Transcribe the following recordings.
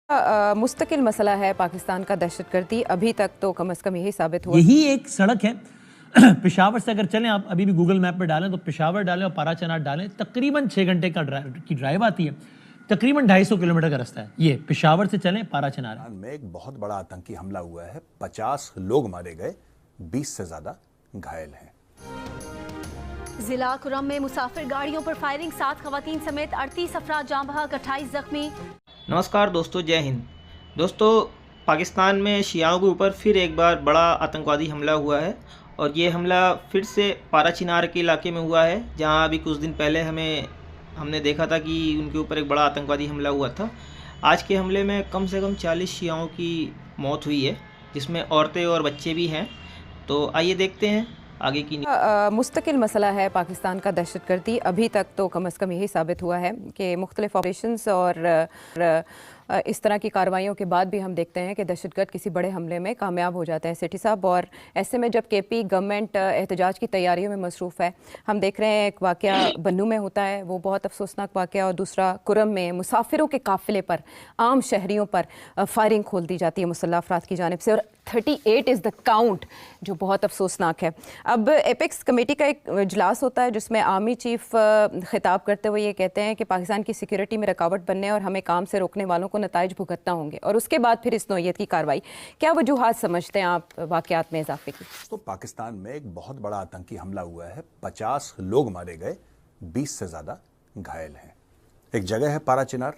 मुस्तकिल मसला है पाकिस्तान का दहशतगर्दी। अभी तक तो कम से कम यही साबित हुआ। यही एक सड़क है पेशावर से अगर चलें, आप अभी भी गूगल मैप पे डालें तो पेशावर डालें और पाराचनार डालें, तकरीबन 6 घंटे की ड्राइव आती है। तकरीबन 250 किलोमीटर का रास्ता है। ये पेशावर से चलें पाराचनार में एक बहुत बड़ा आतंकी हमला हुआ है। 50 लोग मारे गए, 20 से ज्यादा घायल हैं। जिला कुरम में मुसाफिर गाड़ियों पर फायरिंग, 7 खवातीन समेत 38 अफराद जाँ बहक, 28 जख्मी। नमस्कार दोस्तों, जय हिंद। दोस्तों, पाकिस्तान में शियाओं के ऊपर फिर एक बार बड़ा आतंकवादी हमला हुआ है और ये हमला फिर से पाराचीनार के इलाके में हुआ है, जहां अभी कुछ दिन पहले हमने देखा था कि उनके ऊपर एक बड़ा आतंकवादी हमला हुआ था। आज के हमले में कम से कम 40 शियाओं की मौत हुई है, जिसमें औरतें और बच्चे भी हैं। तो आइए देखते हैं आगे की। मुस्तकिल मसला है पाकिस्तान का दहशतगर्दी। अभी तक तो कम से कम यही साबित हुआ है कि मुख्तलिफ ऑपरेशंस और इस तरह की कार्रवाइयों के बाद भी हम देखते हैं कि दहशतगर्द किसी बड़े हमले में कामयाब हो जाते हैं सिटी साहब। और ऐसे में जब केपी गवर्नमेंट एहतजाज की तैयारियों में मसरूफ़ है, हम देख रहे हैं एक वाक़या बन्नू में होता है, वो बहुत अफसोसनाक वाक़या, और दूसरा कुरम में मुसाफिरों के काफ़िले पर, आम शहरियों पर फायरिंग खोल दी जाती है मुसल्लह अफराद की जानिब से, और 38 इज़ द काउंट, जो बहुत अफसोसनाक है। अब एपेक्स कमेटी का एक इजलास होता है जिसमें आर्मी चीफ खिताब करते हुए ये कहते हैं कि पाकिस्तान की सिक्योरिटी में रुकावट बनने और हमें काम से रोकने वालों को नताइज भुगतना होंगे, और उसके बाद फिर इस नौयत की कार्रवाई। क्या वजूहात समझते हैं आप वाक़यात में इजाफे की? तो पाकिस्तान में एक बहुत बड़ा आतंकी हमला हुआ है। 50 लोग मारे गए, 20 से ज्यादा घायल हैं। एक जगह है पाराचीनार।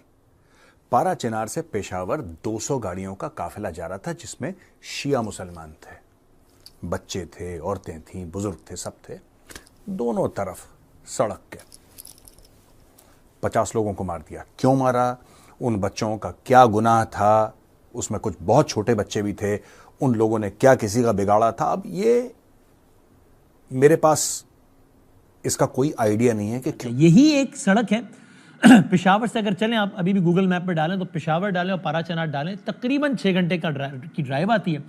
पाराचीनार से पेशावर 200 गाड़ियों का काफिला जा रहा था, जिसमें शिया मुसलमान थे, बच्चे थे, औरतें थीं, बुजुर्ग थे, सब थे। दोनों तरफ सड़क के 50 लोगों को मार दिया। क्यों मारा? उन बच्चों का क्या गुनाह था? उसमें कुछ बहुत छोटे बच्चे भी थे। उन लोगों ने क्या किसी का बिगाड़ा था? अब ये मेरे पास इसका कोई आइडिया नहीं है कि क्यों। यही एक सड़क है पेशावर से अगर चलें, आप अभी भी गूगल मैप पे डालें तो पेशावर डालें और पाराचनार डालें, तकरीबन 6 घंटे की ड्राइव आती है।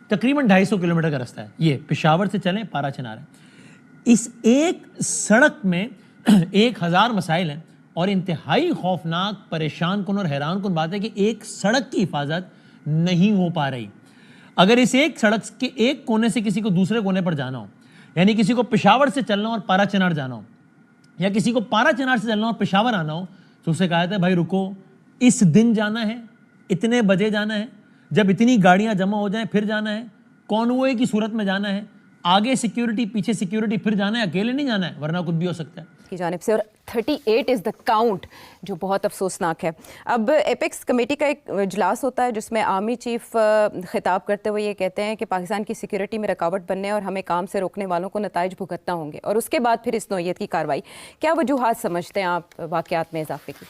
तकरीबन 250 किलोमीटर का रास्ता है। ये पेशावर से चलें पाराचनार है। इस एक सड़क में 1000 मसाइल हैं, और इंतहाई खौफनाक, परेशान कुन और हैरान कुन बात है कि एक सड़क की हिफाजत नहीं हो पा रही। अगर इस एक सड़क के एक कोने से किसी को दूसरे कोने पर जाना हो, यानी किसी को पेशावर से चलना और पाराचनार जाना हो, या किसी को पाराचनार से चलना और पेशावर आना हो, तो उससे कहा था भाई रुको, इस दिन जाना है, इतने बजे जाना है, जब इतनी गाड़ियां जमा हो जाएं फिर जाना है, कॉन्वॉय की सूरत में जाना है, आगे सिक्योरिटी पीछे सिक्योरिटी, फिर जाना है, अकेले नहीं जाना है, वरना कुछ भी हो सकता है की जानिब से। और 38 इज़ द काउंट, जो बहुत अफसोसनाक है। अब एपेक्स कमेटी का एक इजलास होता है जिसमें आर्मी चीफ खिताब करते हुए ये कहते हैं कि पाकिस्तान की सिक्योरिटी में रुकावट बनने और हमें काम से रोकने वालों को नताइज भुगतना होंगे, और उसके बाद फिर इस नौयत की कार्रवाई। क्या वजूहात समझते हैं आप वाक़यात में इजाफे की?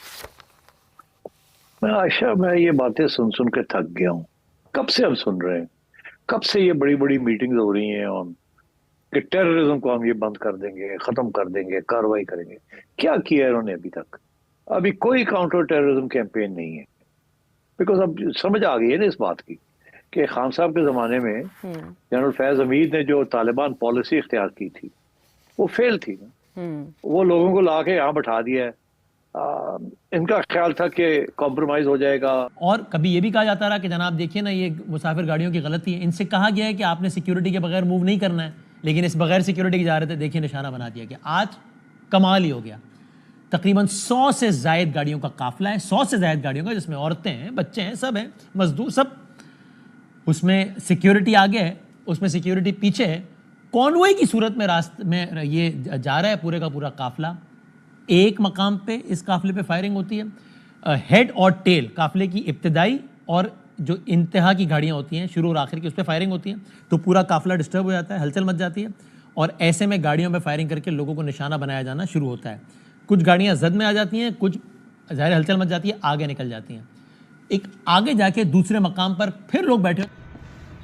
आशा, मैं ये बातें सुन सुन के थक गया हूँ। कब से हम सुन रहे हैं, कब से ये बड़ी बड़ी मीटिंग्स हो रही हैं और कि टेररिज्म को हम ये बंद कर देंगे, खत्म कर देंगे, कार्रवाई करेंगे। क्या किया है उन्होंने अभी तक? अभी कोई काउंटर टेररिज्म कैंपेन नहीं है। बिकॉज अब समझ आ गई है ना इस बात की कि खान साहब के जमाने में जनरल फैज हमीद ने जो तालिबान पॉलिसी इख्तियार की थी वो फेल थी ना। वो लोगों को ला के यहाँ बैठा दिया है। इनका ख्याल था कि कॉम्प्रोमाइज हो जाएगा। और कभी ये भी कहा जाता रहा कि जनाब देखिए ना, ये मुसाफिर गाड़ियों की गलती है, इनसे कहा गया है कि आपने सिक्योरिटी के बगैर मूव नहीं करना है, लेकिन इस बगैर सिक्योरिटी के जा रहे थे, देखिए निशाना बना दिया गया। आज कमाल ही हो गया। तकरीबन 100 से ज़ायद गाड़ियों का काफिला है, 100 से ज़ायद गाड़ियों का, जिसमें औरतें हैं, बच्चे हैं, सब हैं, मजदूर, सब। उसमें सिक्योरिटी आगे है, उसमें सिक्योरिटी पीछे है। कॉन्वॉय की सूरत में रास्ते में ये जा रहा है पूरे का पूरा काफिला। एक मकाम पे इस काफिले पे फायरिंग होती है। हेड और टेल, काफिले की इब्तिदाई और जो इंतहा की गाड़ियां होती हैं, शुरू और आखिर की, उस पर फायरिंग होती है, तो पूरा काफिला डिस्टर्ब हो जाता है, हलचल मच जाती है, और ऐसे में गाड़ियों में फायरिंग करके लोगों को निशाना बनाया जाना शुरू होता है। कुछ गाड़ियां जद में आ जाती हैं, कुछ ज़ाहिर हलचल मच जाती है, आगे निकल जाती हैं। एक आगे जाके दूसरे मकाम पर फिर लोग बैठे।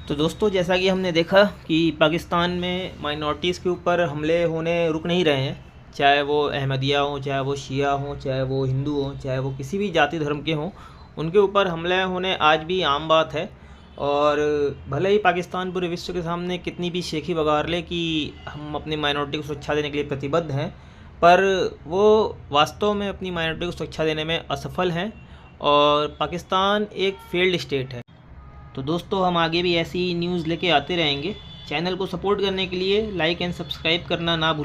तो दोस्तों, जैसा कि हमने देखा कि पाकिस्तान में माइनॉरिटीज़ के ऊपर हमले होने रुक नहीं रहे हैं, चाहे वो अहमदिया हों, चाहे वो शिया हों, चाहे वो हिंदू हों, चाहे वो किसी भी जाति धर्म के हों, उनके ऊपर हमले होने आज भी आम बात है। और भले ही पाकिस्तान पूरे विश्व के सामने कितनी भी शेखी बगार ले कि हम अपनी माइनॉरिटी को सुरक्षा देने के लिए प्रतिबद्ध हैं, पर वो वास्तव में अपनी माइनॉरिटी को सुरक्षा देने में असफल हैं और पाकिस्तान एक फेल्ड स्टेट है। तो दोस्तों हम आगे भी ऐसी न्यूज़ लेके आते रहेंगे। चैनल को सपोर्ट करने के लिए लाइक एंड सब्सक्राइब करना ना भूलें।